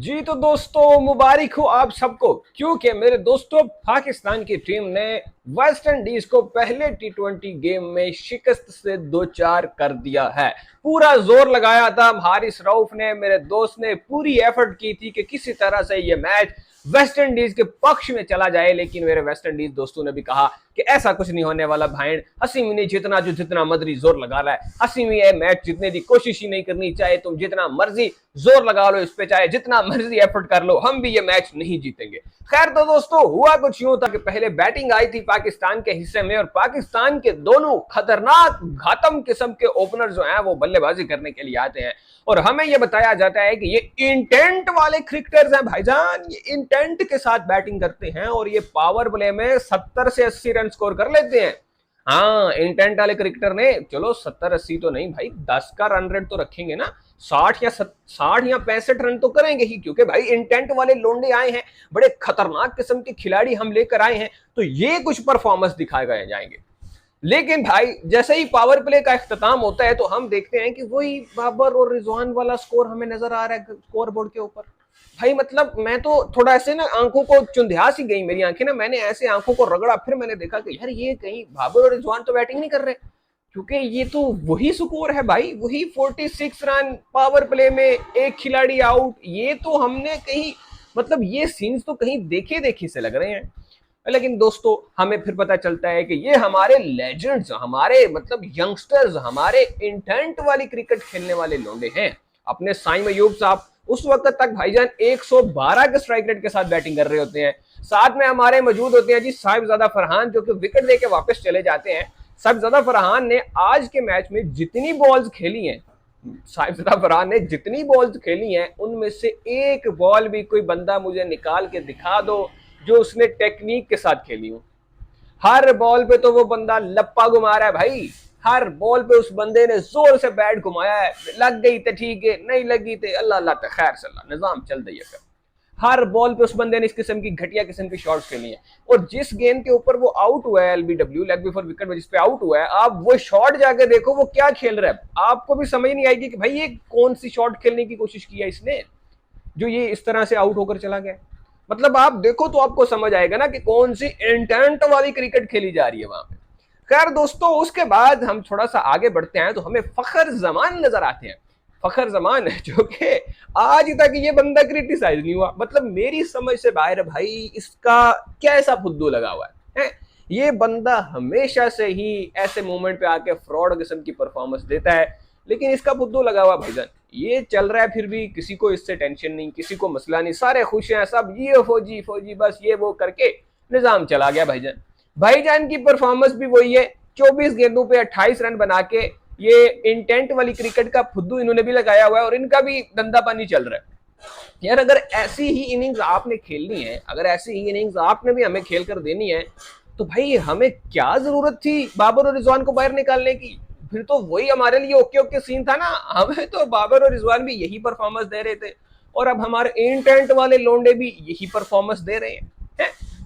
जी तो दोस्तों मुबारक हो आप सबको, क्योंकि मेरे दोस्तों पाकिस्तान की टीम ने वेस्ट इंडीज को पहले टी20 गेम में शिकस्त से दो चार कर दिया है। पूरा जोर लगाया था हारिस रऊफ ने, मेरे दोस्त ने पूरी एफर्ट की थी कि किसी तरह से ये मैच वेस्ट इंडीज के पक्ष में चला जाए, लेकिन मेरे वेस्ट इंडीज दोस्तों ने भी कहा कि ऐसा कुछ नहीं होने वाला भाई। हसीमी ने जितना मर्जी जोर लगा रहा है, हसीमी ये मैच जीतने की कोशिश ही नहीं करनी, चाहे तुम जितना मर्जी जोर लगा लो इस पे, चाहे जितना मर्जी एफर्ट कर लो, हम भी ये मैच नहीं जीतेंगे। खैर तो दोस्तों हुआ कुछ यूं था कि पहले बैटिंग आई थी पाकिस्तान के हिस्से में, और पाकिस्तान के दोनों खतरनाक घातम किस्म के ओपनर जो हैं वो बल्लेबाजी करने के लिए आते हैं, और हमें यह बताया जाता है कि ये इंटेंट वाले क्रिकेटर्स हैं भाईजान, ये इंटेंट के साथ बैटिंग करते हैं और ये पावर प्ले में 70 से 80 रन स्कोर कर लेते हैं। हाँ, इंटेंट वाले क्रिकेटर ने चलो 70-80 तो नहीं भाई, 10 का रन रेट तो रखेंगे ना, 60 या 65 रन तो करेंगे ही, क्योंकि भाई इंटेंट वाले लोंडे आए हैं, बड़े खतरनाक किस्म के खिलाड़ी हम लेकर आए हैं, तो ये कुछ परफॉर्मेंस दिखाए गए जाएंगे। लेकिन भाई जैसे ही पावर प्ले का इख्तिताम होता है तो हम देखते हैं कि वही बाबर और रिजवान वाला स्कोर हमें नजर आ रहा है स्कोर बोर्ड के ऊपर। भाई मतलब मैं तो थोड़ा ऐसे ना आंखों को चुंधिया सी गई मेरी आंखें ना, मैंने ऐसे आंखों को रगड़ा, फिर मैंने देखा कि यार ये कहीं बाबर और रिजवान तो बैटिंग नहीं कर रहे, क्योंकि ये तो वही स्कोर है भाई, वही 46 रन पावर प्ले में, एक खिलाड़ी आउट। ये तो हमने कहीं मतलब ये सीन्स तो कहीं देखे देखे से लग रहे हैं। लेकिन दोस्तों हमें फिर पता चलता है कि ये हमारे लेजेंड्स, हमारे मतलब यंगस्टर्स, हमारे इंटेंट वाली क्रिकेट खेलने वाले लोंडे हैं। अपने साइम अयूब साहब उस वक्त तक भाईजान 112 के स्ट्राइक रेट के साथ बैटिंग कर रहे होते हैं, साथ में हमारे मौजूद होते हैं जी साहिबजादा फरहान, जो कि विकेट देके वापस चले जाते हैं। साहिबजादा फरहान ने आज के मैच में जितनी बॉल्स खेली हैं, साहिबजादा फरहान ने जितनी बॉल्स खेली हैं उनमें से एक बॉल भी कोई बंदा मुझे निकाल के दिखा दो जो उसने टेक्निक के साथ खेली हो। हर बॉल पे तो वो बंदा लप्पा घुमा रहा है भाई, हर बॉल पे उस बंदे ने जोर से बैट घुमाया है, लग गई तो ठीक है, नहीं लगी तो अल्लाह अल्लाह तो खैर सल्ला निजाम चल दिया। फिर हर बॉल पे उस बंदे ने इस किस्म की घटिया किस्म की शॉट्स खेली हैं, और जिस गेंद के ऊपर वो आउट हुआ है एलबीडब्ल्यू लेग बिफोर विकेट में, जिस पे आउट हुआ है, आप वो शॉट जाके देखो वो क्या खेल रहा है, आपको भी समझ नहीं आएगी कि भाई ये कौन सी शॉट खेलने की कोशिश की है इसने जो ये इस तरह से आउट होकर चला गया। मतलब आप देखो तो आपको समझ आएगा ना कि कौन सी इंटेंट वाली क्रिकेट खेली जा रही है वहां पे। खैर दोस्तों उसके बाद हम थोड़ा सा आगे बढ़ते हैं तो हमें फखर जमान नजर आते हैं। फखर जमान है जो कि आज तक ये बंदा क्रिटिसाइज नहीं हुआ, मतलब मेरी समझ से बाहर है भाई, इसका क्या ऐसा फुद्दू लगा हुआ है? ये बंदा हमेशा से ही ऐसे मोमेंट पे आके फ्रॉड किस्म की परफॉर्मेंस देता है, लेकिन इसका फुद्दू लगा हुआ भाईजान, ये चल रहा है फिर भी किसी को इससे टेंशन नहीं, किसी को मसला नहीं, सारे खुश हैं, सब ये फौजी फौजी बस ये वो करके निजाम चला गया भाईजान। भाईजान की परफॉर्मेंस भी वही है, 24 गेंदों पे 28 रन बना के, ये इंटेंट वाली क्रिकेट का फुद्दू इन्होंने भी लगाया हुआ है और इनका भी धंधा पानी चल रहा है। यार अगर ऐसी ही इनिंग्स आपने खेलनी है, अगर ऐसी ही इनिंग्स आपने भी हमें खेल कर देनी है, तो भाई हमें क्या जरूरत थी बाबर और रिजवान को बाहर निकालने की? फिर तो वही हमारे लिए ओके ओके सीन था ना, हमें तो बाबर और रिजवान भी यही परफॉर्मेंस दे रहे थे, और अब हमारे इंटेंट वाले लोंडे भी यही परफॉर्मेंस दे रहे हैं।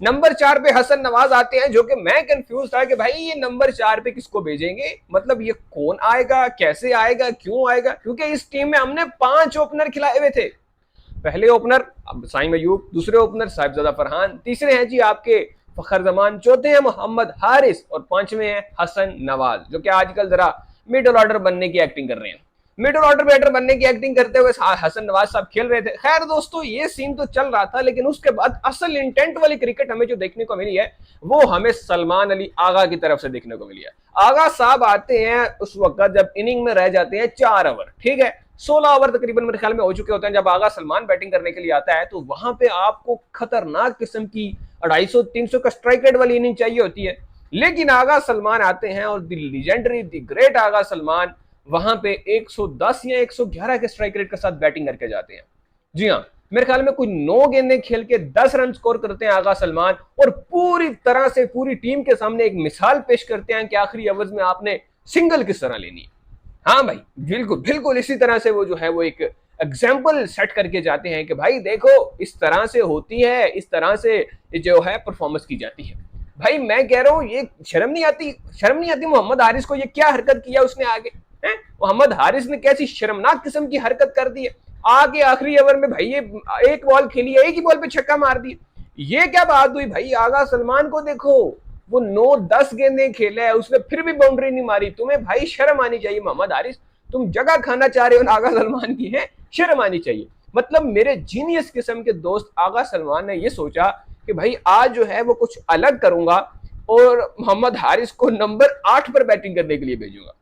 नंबर 4 पे हसन नवाज आते हैं, जो कि मैं कंफ्यूज था कि भाई ये नंबर 4 पे किसको भेजेंगे, मतलब ये कौन आएगा, कैसे आएगा, क्यों आएगा, क्योंकि इस टीम में हमने 5 ओपनर खिलाए हुए थे। पहले ओपनर साइम अयूब, दूसरे ओपनर साहिबजादा फरहान, तीसरे हैं जी आपके फखर जमान, चौथे हैं मोहम्मद हारिस, और पांचवें हैं हसन नवाज, जो कि आजकल जरा मिडल ऑर्डर बनने की एक्टिंग कर रहे हैं। मिडल ऑर्डर बैटर बनने की एक्टिंग करते हुए हसन नवाज साहब खेल रहे थे। खैर दोस्तों ये सीन तो चल रहा था, लेकिन उसके बाद असल इंटेंट वाली क्रिकेट हमें जो देखने को मिली है वो हमें सलमान अली आगा की तरफ से देखने को मिली है। आगा साहब आते हैं उस वक्त जब इनिंग में रह जाते हैं 4 ओवर, ठीक है, 16 ओवर तकरीबन मेरे ख्याल में हो चुके होते हैं जब आगा सलमान बैटिंग करने के लिए आता है, तो वहां पे आपको खतरनाक किस्म की 250-300 का स्ट्राइक रेट वाली इनिंग चाहिए होती है, लेकिन आगा सलमान आते हैं और द लीजेंडरी द ग्रेट आगा सलमान वहां पे 110 या 111 के स्ट्राइक रेट के साथ बैटिंग करके जाते हैं। जी हाँ, मेरे ख्याल में कुछ 9 गेंदें खेल के 10 रन स्कोर करते हैं आगा सलमान, और पूरी तरह से पूरी टीम के सामने एक मिसाल पेश करते हैं कि आखिरी ओवर्स में आपने सिंगल किस तरह लेनी है। हाँ भाई बिल्कुल बिल्कुल इसी तरह से वो जो है वो एक एग्जाम्पल सेट करके जाते हैं कि भाई देखो इस तरह से होती है, इस तरह से जो है परफॉर्मेंस की जाती है। भाई मैं कह रहा हूँ ये शर्म नहीं आती, शर्म नहीं आती मोहम्मद हारिस को, ये क्या हरकत किया उसने आगे? मोहम्मद हारिस ने कैसी शर्मनाक किस्म की हरकत कर दी है। आगे आखिरी ओवर में भाई ये एक बॉल खेली है, एक ही बॉल पे छक्का मार दी। ये क्या बात हुई भाई? आगा सलमान को देखो, वो 9-10 गेंदें खेला है, उसने फिर भी बाउंड्री नहीं मारी। तुम्हें भाई शर्म आनी चाहिए मोहम्मद हारिस, तुम जगह खाना चाह रहे हो आगा सलमान की, है शर्म आनी चाहिए। मतलब मेरे जीनियस किस्म के दोस्त आगा सलमान ने ये सोचा कि भाई आज जो है वो कुछ अलग करूंगा और मोहम्मद हारिस को नंबर 8 पर बैटिंग करने के लिए भेजूंगा।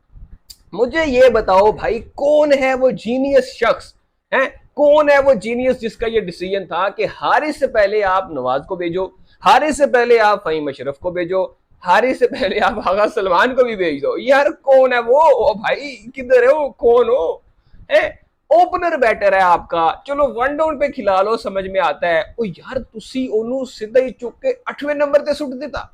मुझे ये बताओ भाई, कौन है वो जीनियस शख्स, है कौन है वो जीनियस जिसका ये डिसीजन था कि हारिस से पहले आप नवाज को भेजो, हारिस से पहले आप फहीम अशरफ को भेजो, हारिस से पहले आप आगा सलमान को भी भेज दो। यार कौन है वो? ओ भाई किधर है वो, कौन हो? है ओपनर बैटर है आपका, चलो वन डाउन पे खिला लो, समझ में आता है। ओ यार तुसी ओनू सीधा ही चुक के 8वें नंबर पे सुट देता।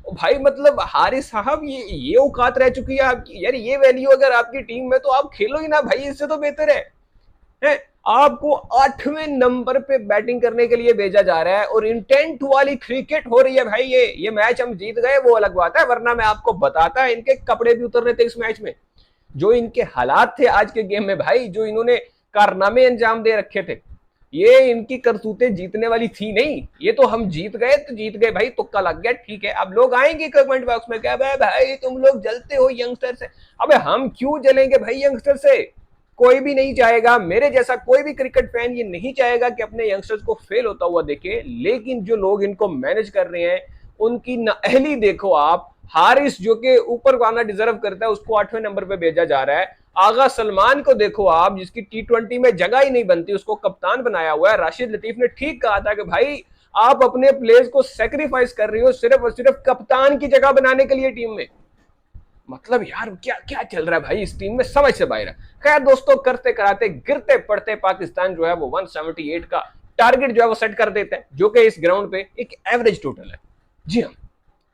ओ भाई मतलब हारिस साहब ये औकात रह चुकी है आपकी यार, ये वैल्यू अगर आपकी टीम में तो आप खेलो ही ना भाई, इससे तो बेहतर है? आपको 8वें नंबर पे बैटिंग करने के लिए भेजा जा रहा है और इंटेंट वाली क्रिकेट हो रही है भाई। ये मैच हम जीत गए वो अलग बात है, वरना मैं आपको बताता इनके कपड़े भी उतर रहे थे इस मैच में। जो इनके हालात थे आज के गेम में भाई, जो इन्होंने कारनामे अंजाम दे रखे थे, ये इनकी करतूतें जीतने वाली थी नहीं। ये तो हम जीत गए तो जीत गए भाई, तुक्का लग गया, ठीक है। अब लोग आएंगे कमेंट बॉक्स में क्या भाई तुम लोग जलते हो यंगस्टर से। अबे हम क्यों जलेंगे भाई यंगस्टर से? कोई भी नहीं चाहेगा, मेरे जैसा कोई भी क्रिकेट फैन ये नहीं चाहेगा कि अपने यंगस्टर्स को फेल होता हुआ देखे। लेकिन जो लोग इनको मैनेज कर रहे हैं उनकी नाअहली देखो आप। हारिस जो कि ऊपर आना डिजर्व करता है, उसको 8वें नंबर पे भेजा जा रहा है। आगा सलमान को देखो आप, जिसकी T20 में जगह ही नहीं बनती, उसको कप्तान बनाया हुआ है। राशिद लतीफ ने ठीक कहा था कि भाई आप अपने प्लेयर्स को सेक्रीफाइस कर रही हो सिर्फ और सिर्फ कप्तान की जगह बनाने के लिए टीम में। मतलब यार क्या क्या चल रहा है भाई इस टीम में, समझ से बाहर है। खैर दोस्तों, करते कराते गिरते पड़ते पाकिस्तान जो है वो 178 का टारगेट जो है वो सेट कर देता है, जो कि इस ग्राउंड पे एक एवरेज टोटल है। जी हाँ,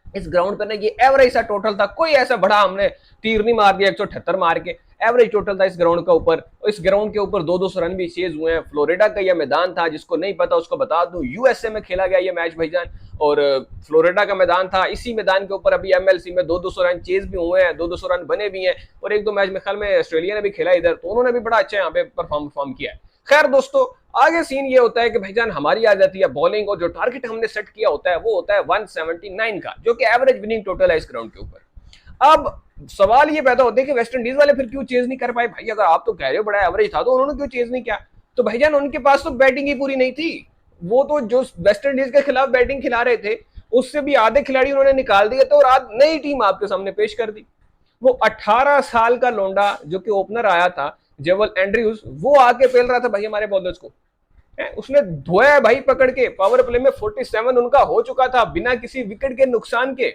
इस ग्राउंड पे ना ये एवरेज सा टोटल था, कोई ऐसा बड़ा हमने तीर नहीं मार दिया 178 मार के। एवरेज टोटल था इस ग्राउंड का ऊपर। इस ग्राउंड के ऊपर 200 रन भी चेज हुए हैं। फ्लोरिडा का यह मैदान था, जिसको नहीं पता उसको बता दूं, यूएसए में खेला गया ये मैच भाईजान, और फ्लोरिडा का मैदान था। इसी मैदान के ऊपर अभी एमएलसी में 200 रन चेज भी हुए हैं, 200 रन बने भी हैं, और एक दो मैच में ख्याल में ऑस्ट्रेलिया ने भी खेला इधर, तो उन्होंने भी बड़ा अच्छा यहाँ पे परफॉर्म किया है। खैर दोस्तों, आगे सीन ये होता है कि भाईजान हमारी आ जाती है बॉलिंग, और जो टारगेट हमने सेट किया होता है वो होता है 179 का, जो कि एवरेज विनिंग टोटल है इस ग्राउंड के ऊपर। अब सवाल ये पैदा होता है कि वेस्ट इंडीज वाले फिर क्यों चेज नहीं कर पाए भाई? अगर आप तो कह रहे हो बड़ा एवरेज था, तो उन्होंने क्यों चेज नहीं किया? तो भाईजान उनके पास तो बैटिंग ही पूरी नहीं थी। वो तो जो वेस्ट इंडीज के खिलाफ बैटिंग खिला रहे थे, उससे भी आधे खिलाड़ी उन्होंने निकाल दिए थे और आज नई टीम आपके सामने पेश कर दी। वो 18 साल का लोंडा जो कि ओपनर आया था, जेवल एंड्रयूज, वो आके पेल रहा था भाई हमारे बॉलर्स को। उसने धोया भाई पकड़ के। पावर प्ले में 47 उनका हो चुका था बिना किसी विकेट के नुकसान के।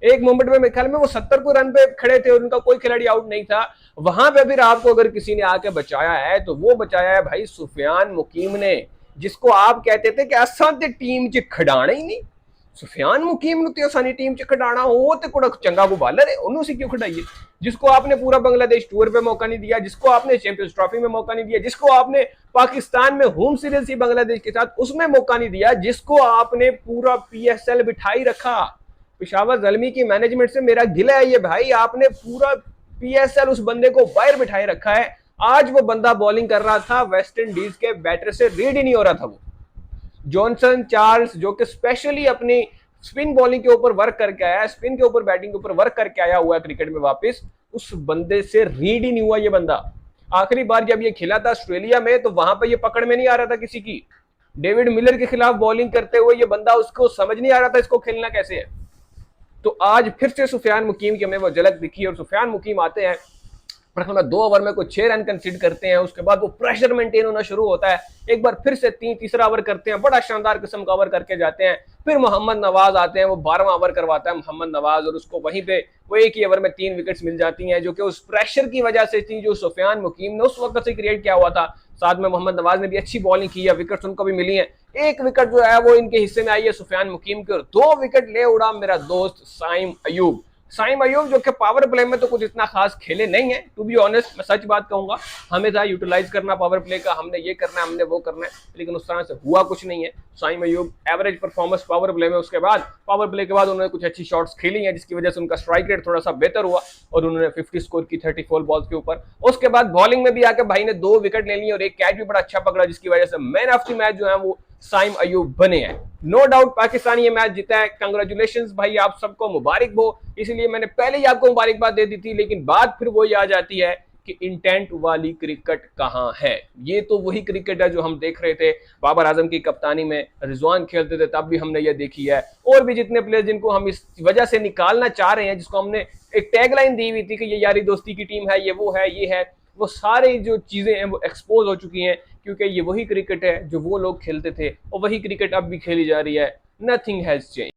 एक मोमेंट में मेरे ख्याल में वो 70 को रन पे खड़े थे और उनका कोई खिलाड़ी आउट नहीं था। वहां पे फिर आपको अगर किसी ने आके बचाया है तो वो बचाया है भाई सुफियान मुकीम ने, जिसको आप कहते थे कि असां ते टीम च खिडाना ही नहीं। सुफियान मुकीम नु ते असानी टीम च खिडाना, वो ते कोड़ा चंगा बॉलर है, उन्होंने से क्यों खिडाइए? जिसको आपने पूरा बांग्लादेश टूर पे मौका नहीं दिया, जिसको आपने चैंपियंस ट्रॉफी में मौका नहीं दिया, जिसको आपने पाकिस्तान में होम सीरीज थी बांग्लादेश के साथ उसमें मौका नहीं दिया, जिसको आपने पूरा PSL बिठाई रखा। पेशावर ज़ल्मी की मैनेजमेंट से मेरा गिला है ये भाई, आपने पूरा PSL उस बंदे को बाहर बिठाए रखा है। आज वो बंदा बॉलिंग कर रहा था, वेस्ट इंडीज के बैटर से रीड ही नहीं हो रहा था। वो जॉनसन चार्ल्स जो कि स्पेशली अपनी स्पिन बॉलिंग के ऊपर वर्क करके आया, स्पिन के ऊपर बैटिंग के ऊपर वर्क करके आया हुआ है क्रिकेट में वापस, उस बंदे से रीड ही नहीं हुआ ये बंदा। आखिरी बार जब ये खेला था ऑस्ट्रेलिया में तो वहां पे ये पकड़ में नहीं आ रहा था किसी की। डेविड मिलर के खिलाफ बॉलिंग करते हुए ये बंदा, उसको समझ नहीं आ रहा था इसको खेलना कैसे है। तो आज फिर से सुफियान मुकीम की हमें वो झलक दिखी, और सुफियान मुकीम आते हैं, 2 ओवर में कुछ 6 रन कंसीड करते हैं। उसके बाद वो प्रेशर मेंटेन होना शुरू होता है, एक बार फिर से तीसरा ओवर करते हैं, बड़ा शानदार किस्म का ओवर करके जाते हैं। फिर मोहम्मद नवाज आते हैं, वो 12वां ओवर करवाता है मोहम्मद नवाज, और उसको वहीं पे वो एक ही ओवर में 3 विकेट्स मिल जाती हैं, जो कि उस प्रेशर की वजह से थी जो सुफियान मुकीम ने उस वक्त से क्रिएट किया हुआ था। साथ में मोहम्मद नवाज ने भी अच्छी बॉलिंग की है, विकेट्स उनको भी मिली हैं। एक विकेट जो है वो इनके हिस्से में आई है सुफियान मुकीम की, और 2 विकेट ले उड़ा मेरा दोस्त साइम अयूब। साइम अयूब जो कि पावर प्ले में तो कुछ इतना खास खेले नहीं है, टू बी ऑनेस्ट, मैं सच बात कहूंगा। हमें था यूटिलाइज करना पावर प्ले का, हमने ये करना है, हमने वो करना है, लेकिन उस तरह से हुआ कुछ नहीं है। Saim Ayub average performance power play में, उसके बाद पावर प्ले के बाद उन्होंने कुछ अच्छी शॉट्स खेली हैं जिसकी वजह से उनका स्ट्राइक रेट थोड़ा सा बेहतर हुआ और उन्होंने 50 स्कोर की 34 बॉल्स के ऊपर। उसके बाद बॉलिंग में भी आकर भाई ने 2 विकेट ले ली और एक कैच भी बड़ा अच्छा पकड़ा जिसकी वजह से मैन ऑफ द मैच जो है वो साइम अयूब बने हैं। नो डाउट पाकिस्तान ये मैच जीता है, कंग्रेचुलेशंस भाई, आप सबको मुबारक हो। इसलिए मैंने पहले ही आपको मुबारकबाद दे दी थी, लेकिन बात फिर वही आ जाती है कि इंटेंट वाली क्रिकेट कहां है। ये तो वही क्रिकेट है जो हम देख रहे थे बाबर आजम की कप्तानी में, रिजवान खेलते थे तब भी हमने ये देखी है, और भी जितने प्लेयर जिनको हम इस वजह से निकालना चाह रहे हैं, जिसको हमने एक टैगलाइन दी हुई थी कि ये यारी दोस्ती की टीम है, ये वो है, ये है, वो सारे जो चीजें हैं वो एक्सपोज हो चुकी हैं, क्योंकि ये वही क्रिकेट है जो वो लोग खेलते थे और वही क्रिकेट अब भी खेली जा रही है। Nothing has change.